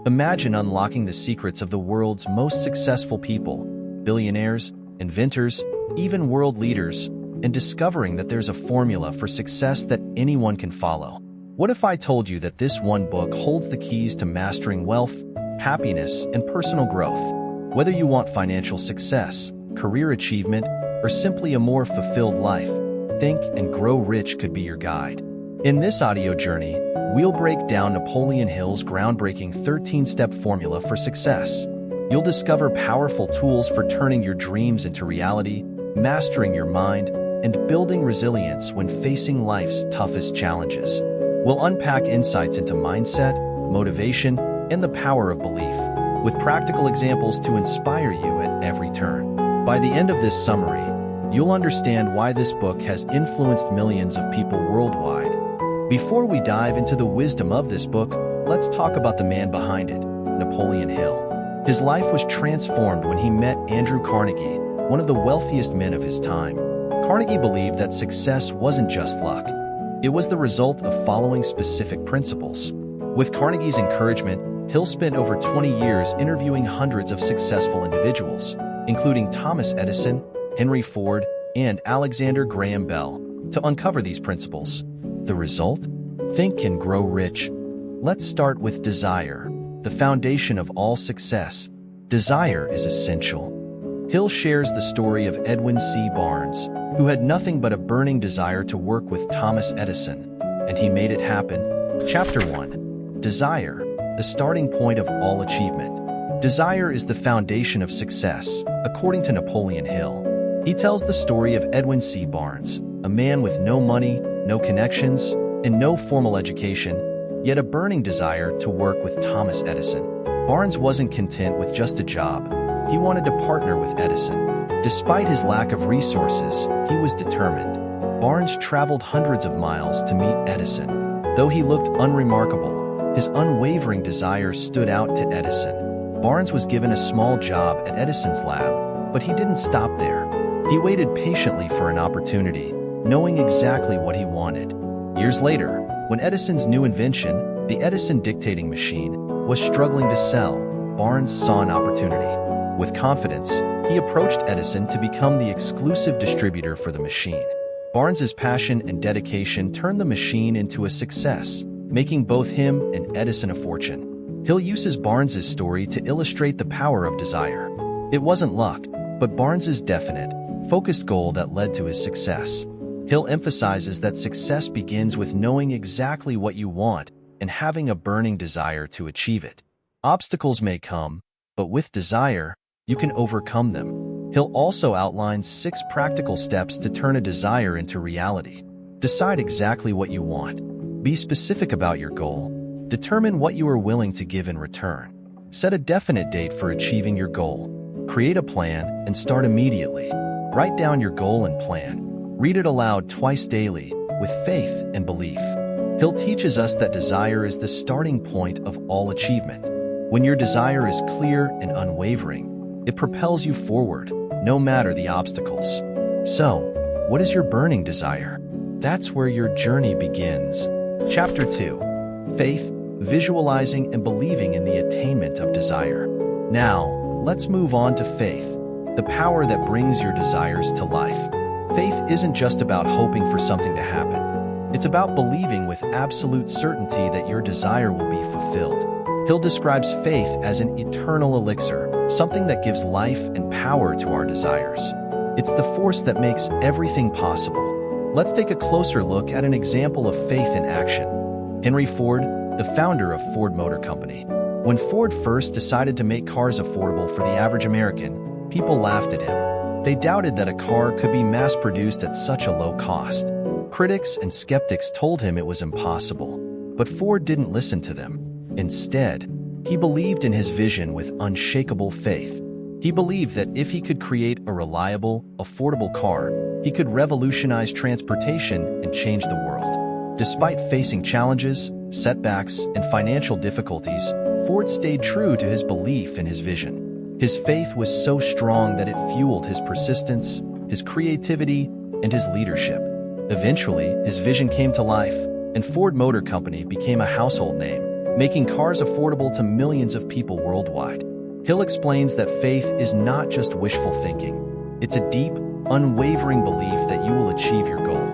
Imagine unlocking the secrets of the world's most successful people, billionaires, inventors, even world leaders, and discovering that there's a formula for success that anyone can follow. What if I told you that this one book holds the keys to mastering wealth, happiness, and personal growth? Whether you want financial success, career achievement, or simply a more fulfilled life, Think and Grow Rich could be your guide. In this audio journey, we'll break down Napoleon Hill's groundbreaking 13-step formula for success. You'll discover powerful tools for turning your dreams into reality, mastering your mind, and building resilience when facing life's toughest challenges. We'll unpack insights into mindset, motivation, and the power of belief, with practical examples to inspire you at every turn. By the end of this summary, you'll understand why this book has influenced millions of people worldwide. Before we dive into the wisdom of this book, let's talk about the man behind it, Napoleon Hill. His life was transformed when he met Andrew Carnegie, one of the wealthiest men of his time. Carnegie believed that success wasn't just luck. It was the result of following specific principles. With Carnegie's encouragement, Hill spent over 20 years interviewing hundreds of successful individuals, including Thomas Edison, Henry Ford, and Alexander Graham Bell, to uncover these principles. The result? Think and Grow Rich. Let's start with desire, the foundation of all success. Desire is essential. Hill shares the story of Edwin C. Barnes, who had nothing but a burning desire to work with Thomas Edison, and he made it happen. Chapter 1. Desire, the starting point of all achievement. Desire is the foundation of success, according to Napoleon Hill. He tells the story of Edwin C. Barnes, a man with no money, no connections, and no formal education, yet a burning desire to work with Thomas Edison. Barnes wasn't content with just a job. He wanted to partner with Edison. Despite his lack of resources, he was determined. Barnes traveled hundreds of miles to meet Edison. Though he looked unremarkable, his unwavering desire stood out to Edison. Barnes was given a small job at Edison's lab, but he didn't stop there. He waited patiently for an opportunity, knowing exactly what he wanted. Years later, when Edison's new invention, the Edison dictating machine, was struggling to sell, Barnes saw an opportunity. With confidence, he approached Edison to become the exclusive distributor for the machine. Barnes's passion and dedication turned the machine into a success, making both him and Edison a fortune. Hill uses Barnes's story to illustrate the power of desire. It wasn't luck, but Barnes's definite, focused goal that led to his success. Hill emphasizes that success begins with knowing exactly what you want and having a burning desire to achieve it. Obstacles may come, but with desire, you can overcome them. Hill also outlines 6 practical steps to turn a desire into reality. Decide exactly what you want. Be specific about your goal. Determine what you are willing to give in return. Set a definite date for achieving your goal. Create a plan and start immediately. Write down your goal and plan. Read it aloud twice daily, with faith and belief. Hill teaches us that desire is the starting point of all achievement. When your desire is clear and unwavering, it propels you forward, no matter the obstacles. So, what is your burning desire? That's where your journey begins. Chapter 2. Faith, visualizing and believing in the attainment of desire. Now, let's move on to faith, the power that brings your desires to life. Faith isn't just about hoping for something to happen. It's about believing with absolute certainty that your desire will be fulfilled. Hill describes faith as an eternal elixir, something that gives life and power to our desires. It's the force that makes everything possible. Let's take a closer look at an example of faith in action. Henry Ford, the founder of Ford Motor Company. When Ford first decided to make cars affordable for the average American, people laughed at him. They doubted that a car could be mass-produced at such a low cost. Critics and skeptics told him it was impossible, but Ford didn't listen to them. Instead, he believed in his vision with unshakable faith. He believed that if he could create a reliable, affordable car, he could revolutionize transportation and change the world. Despite facing challenges, setbacks, and financial difficulties, Ford stayed true to his belief in his vision. His faith was so strong that it fueled his persistence, his creativity, and his leadership. Eventually, his vision came to life, and Ford Motor Company became a household name, making cars affordable to millions of people worldwide. Hill explains that faith is not just wishful thinking. It's a deep, unwavering belief that you will achieve your goal.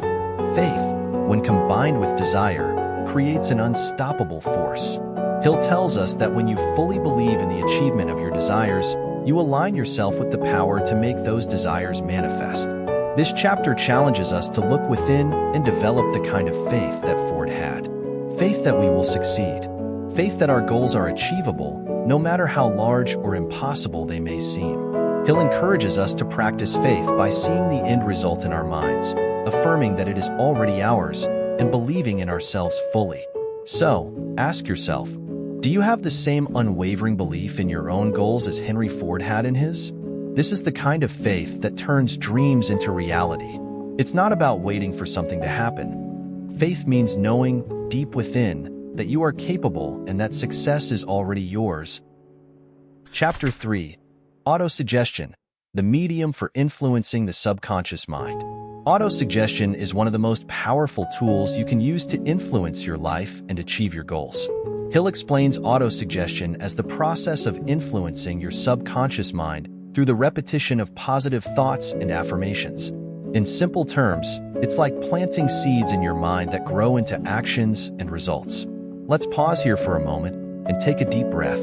Faith, when combined with desire, creates an unstoppable force. Hill tells us that when you fully believe in the achievement of your desires, you align yourself with the power to make those desires manifest. This chapter challenges us to look within and develop the kind of faith that Ford had. Faith that we will succeed. Faith that our goals are achievable, no matter how large or impossible they may seem. Hill encourages us to practice faith by seeing the end result in our minds, affirming that it is already ours, and believing in ourselves fully. So, ask yourself, do you have the same unwavering belief in your own goals as Henry Ford had in his? This is the kind of faith that turns dreams into reality. It's not about waiting for something to happen. Faith means knowing, deep within, that you are capable and that success is already yours. Chapter 3. Autosuggestion, the medium for influencing the subconscious mind. Autosuggestion is one of the most powerful tools you can use to influence your life and achieve your goals. Hill explains autosuggestion as the process of influencing your subconscious mind through the repetition of positive thoughts and affirmations. In simple terms, it's like planting seeds in your mind that grow into actions and results. Let's pause here for a moment and take a deep breath.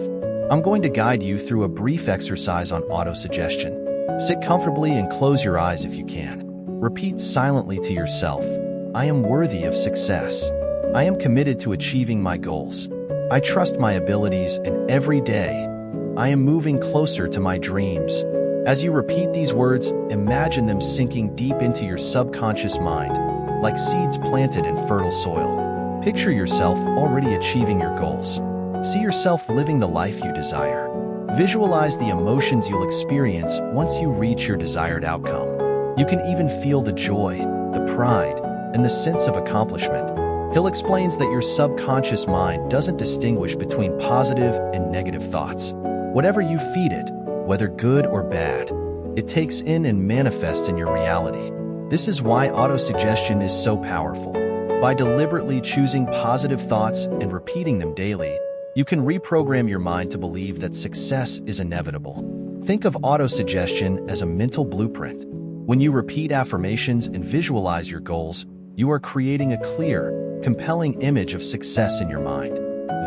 I'm going to guide you through a brief exercise on autosuggestion. Sit comfortably and close your eyes if you can. Repeat silently to yourself, I am worthy of success. I am committed to achieving my goals. I trust my abilities, and every day, I am moving closer to my dreams. As you repeat these words, imagine them sinking deep into your subconscious mind, like seeds planted in fertile soil. Picture yourself already achieving your goals. See yourself living the life you desire. Visualize the emotions you'll experience once you reach your desired outcome. You can even feel the joy, the pride, and the sense of accomplishment. Hill explains that your subconscious mind doesn't distinguish between positive and negative thoughts. Whatever you feed it, whether good or bad, it takes in and manifests in your reality. This is why autosuggestion is so powerful. By deliberately choosing positive thoughts and repeating them daily, you can reprogram your mind to believe that success is inevitable. Think of autosuggestion as a mental blueprint. When you repeat affirmations and visualize your goals, you are creating a clear, compelling image of success in your mind.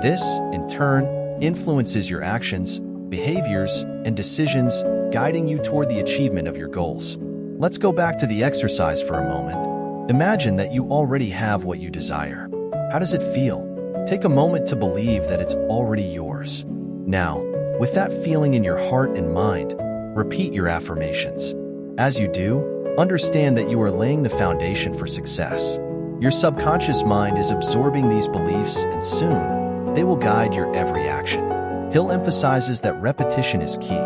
This, in turn, influences your actions, behaviors, and decisions, guiding you toward the achievement of your goals. Let's go back to the exercise for a moment. Imagine that you already have what you desire. How does it feel? Take a moment to believe that it's already yours. Now, with that feeling in your heart and mind, repeat your affirmations. As you do, understand that you are laying the foundation for success. Your subconscious mind is absorbing these beliefs, and soon, they will guide your every action. Hill emphasizes that repetition is key.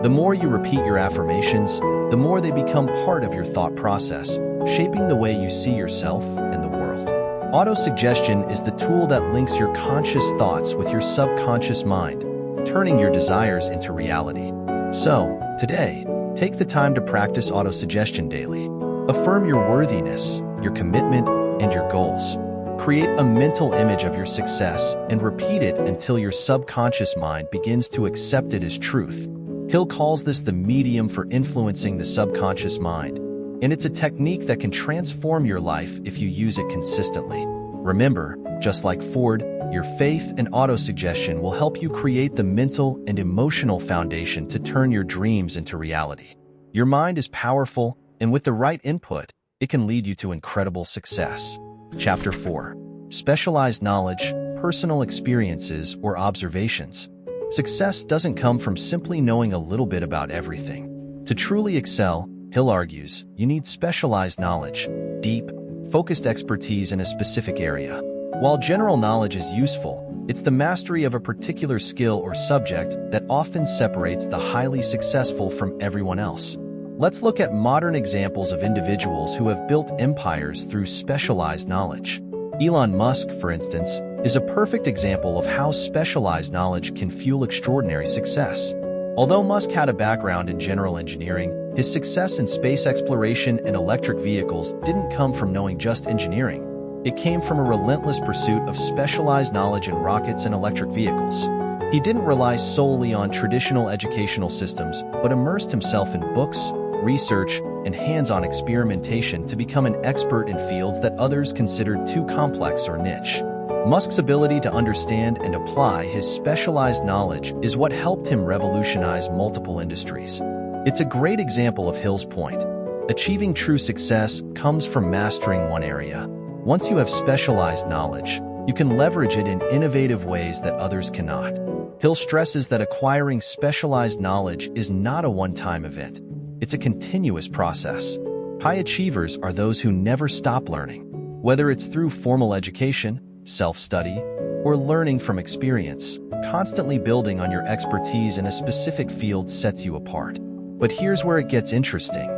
The more you repeat your affirmations, the more they become part of your thought process, shaping the way you see yourself and the world. Autosuggestion is the tool that links your conscious thoughts with your subconscious mind, turning your desires into reality. So, today, take the time to practice autosuggestion daily. Affirm your worthiness, your commitment, and your goals. Create a mental image of your success and repeat it until your subconscious mind begins to accept it as truth. Hill calls this the medium for influencing the subconscious mind, and it's a technique that can transform your life if you use it consistently. Remember, just like Ford, your faith and autosuggestion will help you create the mental and emotional foundation to turn your dreams into reality. Your mind is powerful, and with the right input, it can lead you to incredible success. Chapter 4. Specialized knowledge, personal experiences, or observations. Success doesn't come from simply knowing a little bit about everything. To truly excel, Hill argues, you need specialized knowledge, deep, focused expertise in a specific area. While general knowledge is useful, it's the mastery of a particular skill or subject that often separates the highly successful from everyone else. Let's look at modern examples of individuals who have built empires through specialized knowledge. Elon Musk, for instance, is a perfect example of how specialized knowledge can fuel extraordinary success. Although Musk had a background in general engineering, his success in space exploration and electric vehicles didn't come from knowing just engineering. It came from a relentless pursuit of specialized knowledge in rockets and electric vehicles. He didn't rely solely on traditional educational systems, but immersed himself in books, research, and hands-on experimentation to become an expert in fields that others considered too complex or niche. Musk's ability to understand and apply his specialized knowledge is what helped him revolutionize multiple industries. It's a great example of Hill's point. Achieving true success comes from mastering one area. Once you have specialized knowledge, you can leverage it in innovative ways that others cannot. Hill stresses that acquiring specialized knowledge is not a one-time event. It's a continuous process. High achievers are those who never stop learning. Whether it's through formal education, self-study, or learning from experience, constantly building on your expertise in a specific field sets you apart. But here's where it gets interesting.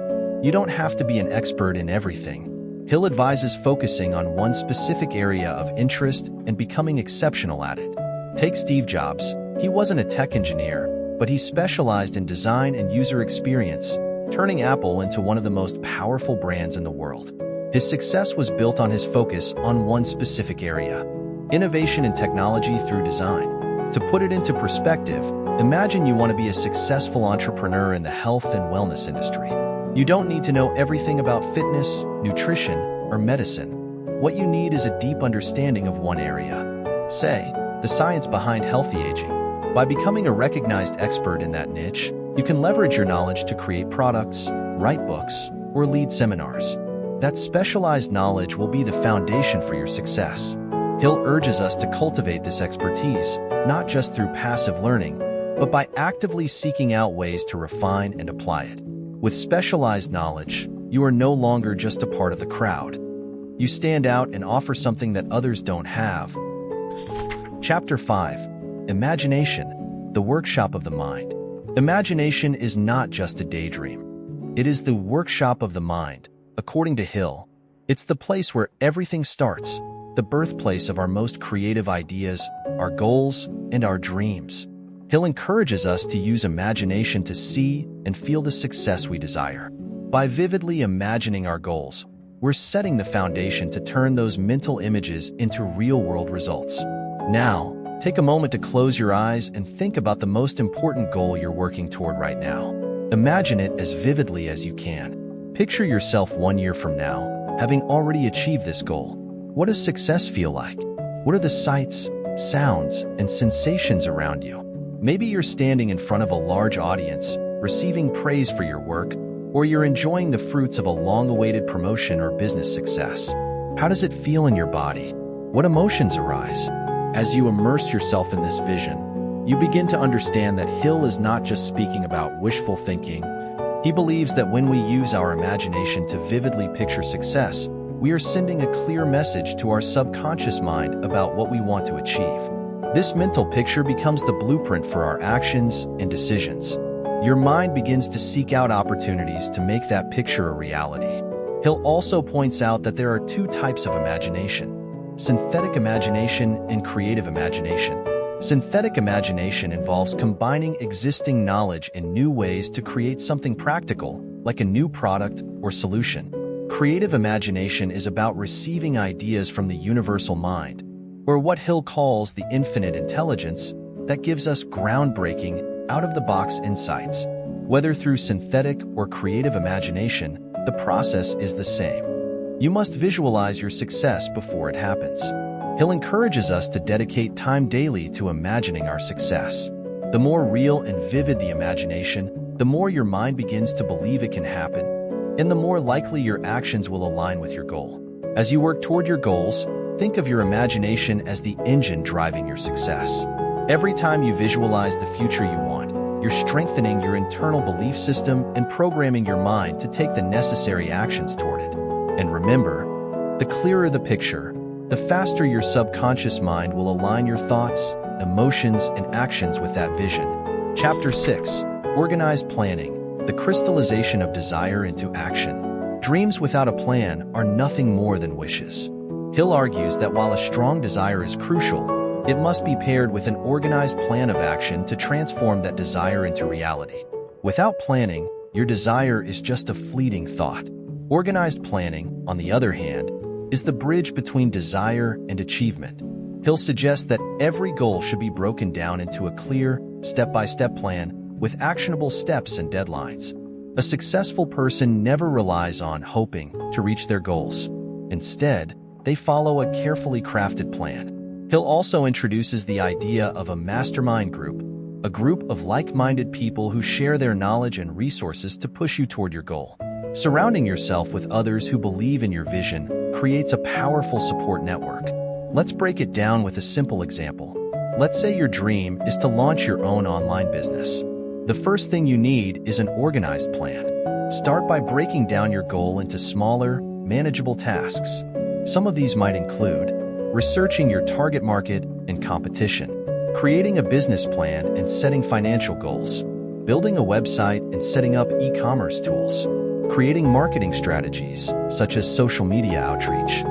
You don't have to be an expert in everything. Hill advises focusing on one specific area of interest and becoming exceptional at it. Take Steve Jobs. He wasn't a tech engineer, but he specialized in design and user experience, turning Apple into one of the most powerful brands in the world. His success was built on his focus on one specific area: innovation and technology through design. To put it into perspective, imagine you want to be a successful entrepreneur in the health and wellness industry. You don't need to know everything about fitness, nutrition, or medicine. What you need is a deep understanding of one area. Say, the science behind healthy aging. By becoming a recognized expert in that niche, you can leverage your knowledge to create products, write books, or lead seminars. That specialized knowledge will be the foundation for your success. Hill urges us to cultivate this expertise, not just through passive learning, but by actively seeking out ways to refine and apply it. With specialized knowledge, you are no longer just a part of the crowd. You stand out and offer something that others don't have. Chapter 5. Imagination, the workshop of the mind. Imagination is not just a daydream. It is the workshop of the mind. According to Hill, it's the place where everything starts, the birthplace of our most creative ideas, our goals, and our dreams. Hill encourages us to use imagination to see and feel the success we desire. By vividly imagining our goals, we're setting the foundation to turn those mental images into real-world results. Now, take a moment to close your eyes and think about the most important goal you're working toward right now. Imagine it as vividly as you can. Picture yourself 1 year from now, having already achieved this goal. What does success feel like? What are the sights, sounds, and sensations around you? Maybe you're standing in front of a large audience, receiving praise for your work, or you're enjoying the fruits of a long-awaited promotion or business success. How does it feel in your body? What emotions arise? As you immerse yourself in this vision, you begin to understand that Hill is not just speaking about wishful thinking. He believes that when we use our imagination to vividly picture success, we are sending a clear message to our subconscious mind about what we want to achieve. This mental picture becomes the blueprint for our actions and decisions. Your mind begins to seek out opportunities to make that picture a reality. Hill also points out that there are two types of imagination: synthetic imagination and creative imagination. Synthetic imagination involves combining existing knowledge in new ways to create something practical, like a new product or solution. Creative imagination is about receiving ideas from the universal mind, or what Hill calls the infinite intelligence, that gives us groundbreaking, out-of-the-box insights. Whether through synthetic or creative imagination, the process is the same. You must visualize your success before it happens. Hill encourages us to dedicate time daily to imagining our success. The more real and vivid the imagination, the more your mind begins to believe it can happen, and the more likely your actions will align with your goal. As you work toward your goals, think of your imagination as the engine driving your success. Every time you visualize the future you want, you're strengthening your internal belief system and programming your mind to take the necessary actions toward it. And remember, the clearer the picture, the faster your subconscious mind will align your thoughts, emotions, and actions with that vision. Chapter 6. Organized Planning, the crystallization of desire into action. Dreams without a plan are nothing more than wishes. Hill argues that while a strong desire is crucial, it must be paired with an organized plan of action to transform that desire into reality. Without planning, your desire is just a fleeting thought. Organized planning, on the other hand, is the bridge between desire and achievement. Hill suggests that every goal should be broken down into a clear, step-by-step plan with actionable steps and deadlines. A successful person never relies on hoping to reach their goals. Instead, they follow a carefully crafted plan. Hill also introduces the idea of a mastermind group, a group of like-minded people who share their knowledge and resources to push you toward your goal. Surrounding yourself with others who believe in your vision creates a powerful support network. Let's break it down with a simple example. Let's say your dream is to launch your own online business. The first thing you need is an organized plan. Start by breaking down your goal into smaller, manageable tasks. Some of these might include researching your target market and competition, creating a business plan and setting financial goals, building a website and setting up e-commerce tools, creating marketing strategies such as social media outreach,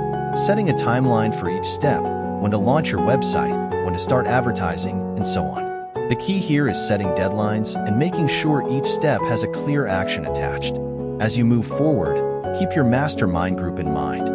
setting a timeline for each step, when to launch your website, when to start advertising, and so on. The key here is setting deadlines and making sure each step has a clear action attached. As you move forward, keep your mastermind group in mind.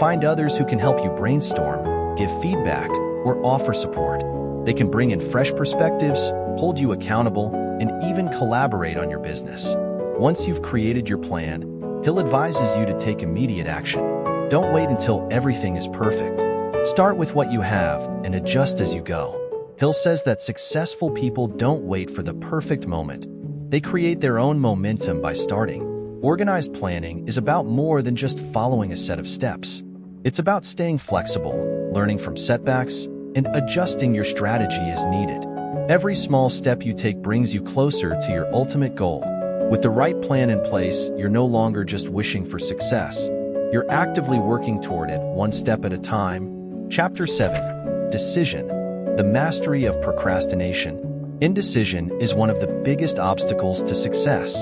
Find others who can help you brainstorm, give feedback, or offer support. They can bring in fresh perspectives, hold you accountable, and even collaborate on your business. Once you've created your plan, Hill advises you to take immediate action. Don't wait until everything is perfect. Start with what you have and adjust as you go. Hill says that successful people don't wait for the perfect moment. They create their own momentum by starting. Organized planning is about more than just following a set of steps. It's about staying flexible, learning from setbacks, and adjusting your strategy as needed. Every small step you take brings you closer to your ultimate goal. With the right plan in place, you're no longer just wishing for success. You're actively working toward it, one step at a time. Chapter 7. Decision. The mastery of procrastination. Indecision is one of the biggest obstacles to success.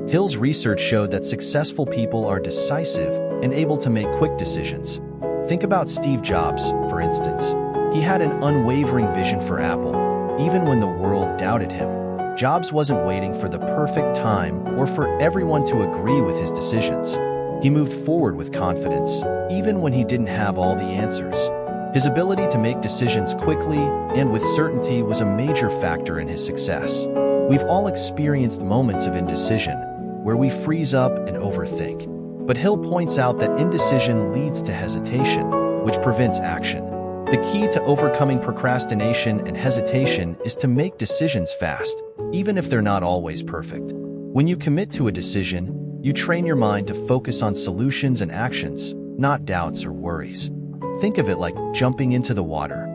Hill's research showed that successful people are decisive and able to make quick decisions. Think about Steve Jobs, for instance. He had an unwavering vision for Apple, even when the world doubted him. Jobs wasn't waiting for the perfect time or for everyone to agree with his decisions. He moved forward with confidence, even when he didn't have all the answers. His ability to make decisions quickly and with certainty was a major factor in his success. We've all experienced moments of indecision, where we freeze up and overthink. But Hill points out that indecision leads to hesitation, which prevents action. The key to overcoming procrastination and hesitation is to make decisions fast, even if they're not always perfect. When you commit to a decision, you train your mind to focus on solutions and actions, not doubts or worries. Think of it like jumping into the water.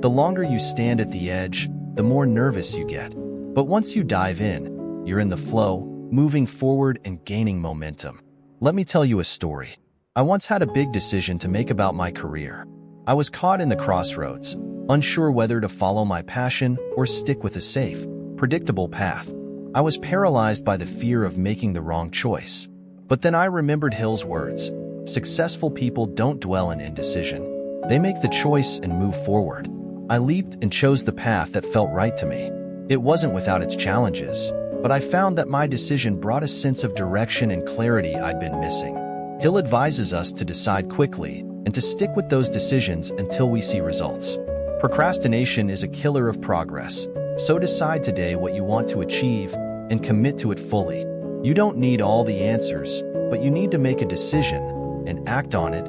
The longer you stand at the edge, the more nervous you get. But once you dive in, you're in the flow, moving forward and gaining momentum. Let me tell you a story. I once had a big decision to make about my career. I was caught in the crossroads, unsure whether to follow my passion or stick with a safe, predictable path. I was paralyzed by the fear of making the wrong choice. But then I remembered Hill's words. Successful people don't dwell in indecision. They make the choice and move forward. I leaped and chose the path that felt right to me. It wasn't without its challenges, but I found that my decision brought a sense of direction and clarity I'd been missing. Hill advises us to decide quickly and to stick with those decisions until we see results. Procrastination is a killer of progress, so decide today what you want to achieve and commit to it fully. You don't need all the answers, but you need to make a decision and act on it.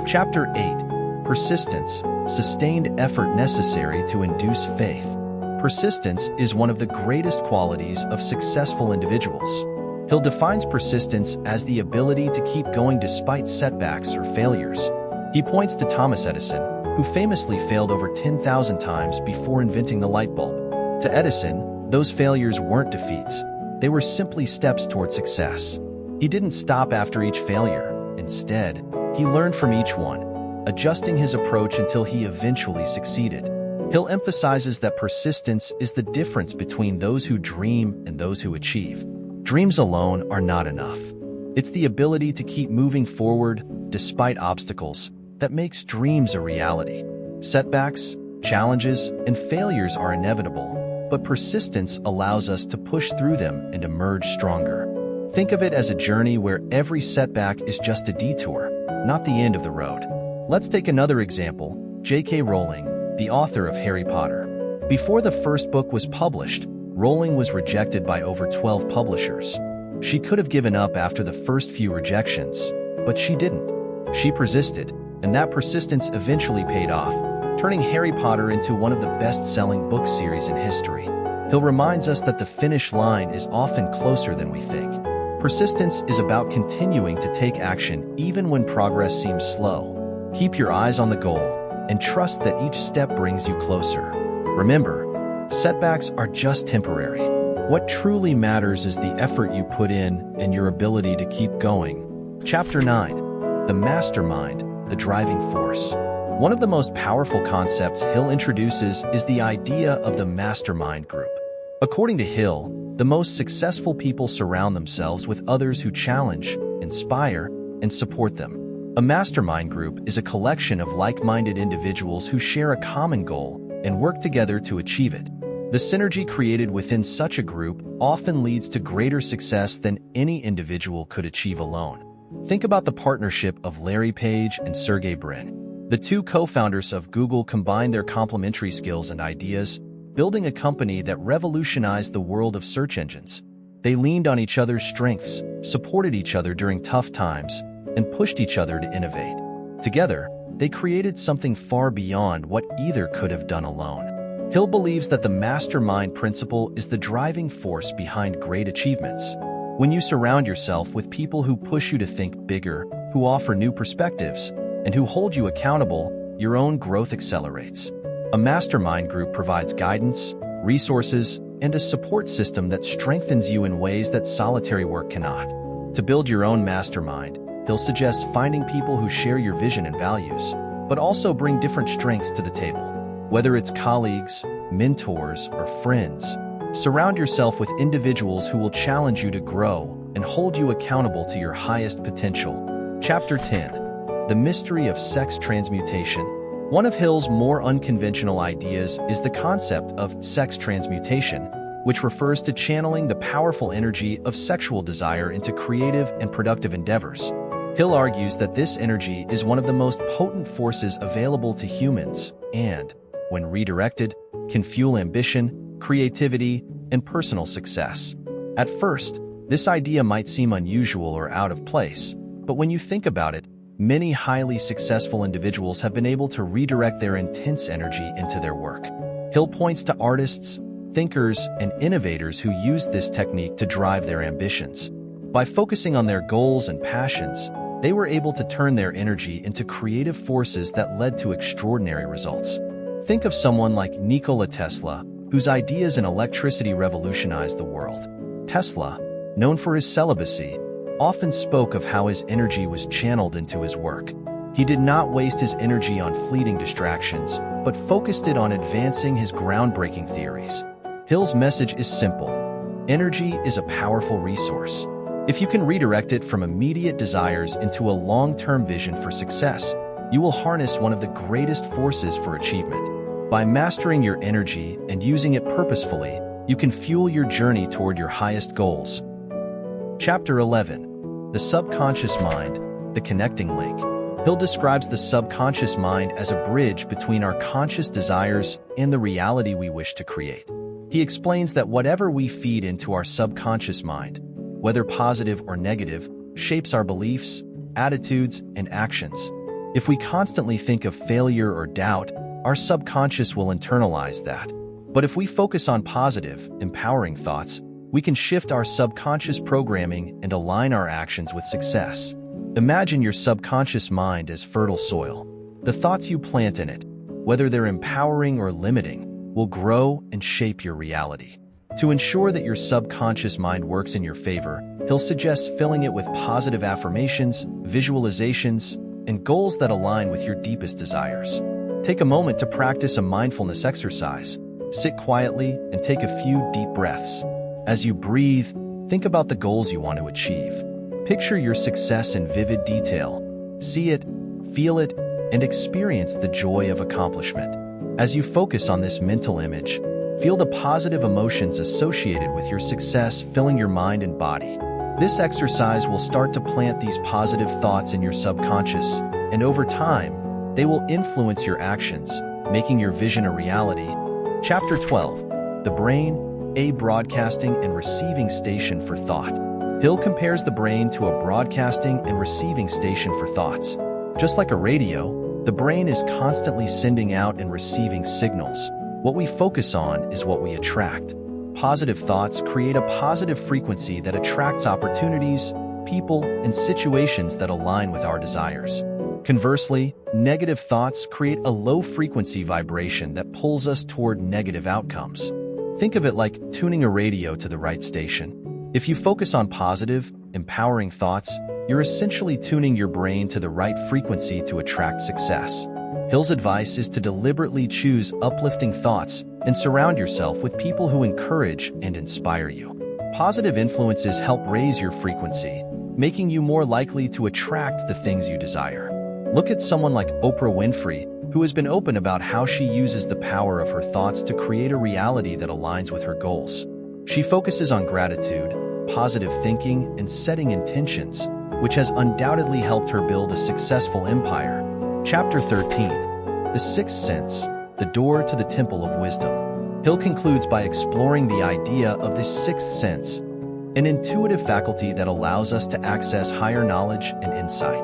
Chapter 8. Persistence, sustained effort necessary to induce faith. Persistence is one of the greatest qualities of successful individuals. Hill defines persistence as the ability to keep going despite setbacks or failures. He points to Thomas Edison, who famously failed over 10,000 times before inventing the light bulb. To Edison, those failures weren't defeats. They were simply steps toward success. He didn't stop after each failure. Instead, he learned from each one, adjusting his approach until he eventually succeeded. Hill emphasizes that persistence is the difference between those who dream and those who achieve. Dreams alone are not enough. It's the ability to keep moving forward despite obstacles that makes dreams a reality. Setbacks, challenges, and failures are inevitable, but persistence allows us to push through them and emerge stronger. Think of it as a journey where every setback is just a detour. not the end of the road. Let's take another example, J.K. Rowling, the author of Harry Potter. Before the first book was published, Rowling was rejected by over 12 publishers. She could have given up after the first few rejections, but she didn't. She persisted, and that persistence eventually paid off, turning Harry Potter into one of the best-selling book series in history. Hill reminds us that the finish line is often closer than we think. Persistence is about continuing to take action even when progress seems slow. Keep your eyes on the goal, and trust that each step brings you closer. Remember, setbacks are just temporary. What truly matters is the effort you put in and your ability to keep going. Chapter 9. The Mastermind, the Driving Force. One of the most powerful concepts Hill introduces is the idea of the mastermind group. According to Hill, the most successful people surround themselves with others who challenge, inspire, and support them. A mastermind group is a collection of like-minded individuals who share a common goal and work together to achieve it. The synergy created within such a group often leads to greater success than any individual could achieve alone. Think about the partnership of Larry Page and Sergey Brin. The two co-founders of Google combined their complementary skills and ideas, building a company that revolutionized the world of search engines. They leaned on each other's strengths, supported each other during tough times, and pushed each other to innovate. Together, they created something far beyond what either could have done alone. Hill believes that the mastermind principle is the driving force behind great achievements. When you surround yourself with people who push you to think bigger, who offer new perspectives, and who hold you accountable, your own growth accelerates. A mastermind group provides guidance, resources, and a support system that strengthens you in ways that solitary work cannot. To build your own mastermind, Hill suggests finding people who share your vision and values, but also bring different strengths to the table. Whether it's colleagues, mentors, or friends, surround yourself with individuals who will challenge you to grow and hold you accountable to your highest potential. Chapter 10. The Mystery of Sex Transmutation. One of Hill's more unconventional ideas is the concept of sex transmutation, which refers to channeling the powerful energy of sexual desire into creative and productive endeavors. Hill argues that this energy is one of the most potent forces available to humans and, when redirected, can fuel ambition, creativity, and personal success. At first, this idea might seem unusual or out of place, but when you think about it, many highly successful individuals have been able to redirect their intense energy into their work. Hill points to artists, thinkers, and innovators who used this technique to drive their ambitions. By focusing on their goals and passions, they were able to turn their energy into creative forces that led to extraordinary results. Think of someone like Nikola Tesla, whose ideas in electricity revolutionized the world. Tesla, known for his celibacy, often spoke of how his energy was channeled into his work. He did not waste his energy on fleeting distractions, but focused it on advancing his groundbreaking theories. Hill's message is simple. Energy is a powerful resource. If you can redirect it from immediate desires into a long-term vision for success, you will harness one of the greatest forces for achievement. By mastering your energy and using it purposefully, you can fuel your journey toward your highest goals. Chapter 11. The Subconscious Mind, the Connecting Link. Hill describes the subconscious mind as a bridge between our conscious desires and the reality we wish to create. He explains that whatever we feed into our subconscious mind, whether positive or negative, shapes our beliefs, attitudes, and actions. If we constantly think of failure or doubt, our subconscious will internalize that. But if we focus on positive, empowering thoughts, we can shift our subconscious programming and align our actions with success. Imagine your subconscious mind as fertile soil. The thoughts you plant in it, whether they're empowering or limiting, will grow and shape your reality. To ensure that your subconscious mind works in your favor, Hill suggests filling it with positive affirmations, visualizations, and goals that align with your deepest desires. Take a moment to practice a mindfulness exercise. Sit quietly and take a few deep breaths. As you breathe, think about the goals you want to achieve. Picture your success in vivid detail. See it, feel it, and experience the joy of accomplishment. As you focus on this mental image, feel the positive emotions associated with your success filling your mind and body. This exercise will start to plant these positive thoughts in your subconscious, and over time, they will influence your actions, making your vision a reality. Chapter 12. The Brain, a Broadcasting and Receiving Station for Thought. Hill compares the brain to a broadcasting and receiving station for thoughts. Just like a radio, the brain is constantly sending out and receiving signals. What we focus on is what we attract. Positive thoughts create a positive frequency that attracts opportunities, people, and situations that align with our desires. Conversely, negative thoughts create a low-frequency vibration that pulls us toward negative outcomes. Think of it like tuning a radio to the right station. If you focus on positive, empowering thoughts, you're essentially tuning your brain to the right frequency to attract success. Hill's advice is to deliberately choose uplifting thoughts and surround yourself with people who encourage and inspire you. Positive influences help raise your frequency, making you more likely to attract the things you desire. Look at someone like Oprah Winfrey, who has been open about how she uses the power of her thoughts to create a reality that aligns with her goals. She focuses on gratitude, positive thinking, and setting intentions, which has undoubtedly helped her build a successful empire. Chapter 13. The Sixth Sense, the Door to the Temple of Wisdom. Hill concludes by exploring the idea of the sixth sense, an intuitive faculty that allows us to access higher knowledge and insight.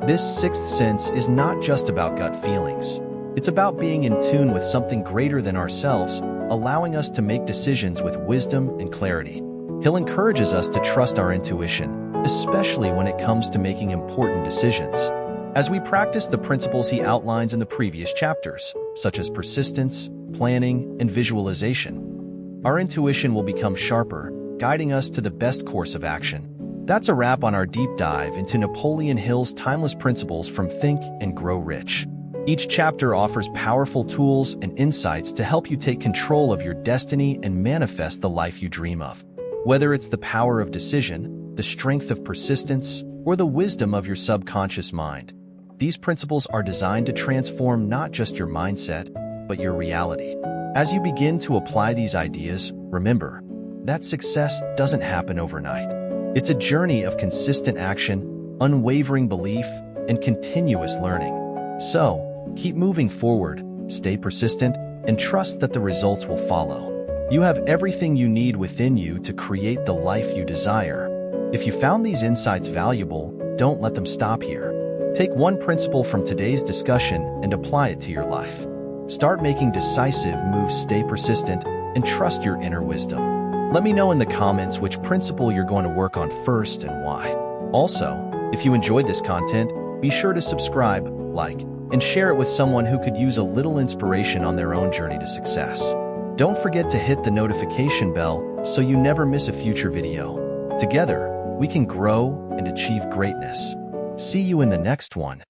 This sixth sense is not just about gut feelings. It's about being in tune with something greater than ourselves, allowing us to make decisions with wisdom and clarity. Hill encourages us to trust our intuition, especially when it comes to making important decisions. As we practice the principles he outlines in the previous chapters, such as persistence, planning, and visualization, our intuition will become sharper, guiding us to the best course of action. That's a wrap on our deep dive into Napoleon Hill's timeless principles from Think and Grow Rich. Each chapter offers powerful tools and insights to help you take control of your destiny and manifest the life you dream of. Whether it's the power of decision, the strength of persistence, or the wisdom of your subconscious mind, these principles are designed to transform not just your mindset, but your reality. As you begin to apply these ideas, remember that success doesn't happen overnight. It's a journey of consistent action, unwavering belief, and continuous learning. So, keep moving forward, stay persistent, and trust that the results will follow. You have everything you need within you to create the life you desire. If you found these insights valuable, don't let them stop here. Take one principle from today's discussion and apply it to your life. Start making decisive moves, stay persistent, and trust your inner wisdom. Let me know in the comments which principle you're going to work on first and why. Also, if you enjoyed this content, be sure to subscribe, like, and share it with someone who could use a little inspiration on their own journey to success. Don't forget to hit the notification bell so you never miss a future video. Together, we can grow and achieve greatness. See you in the next one.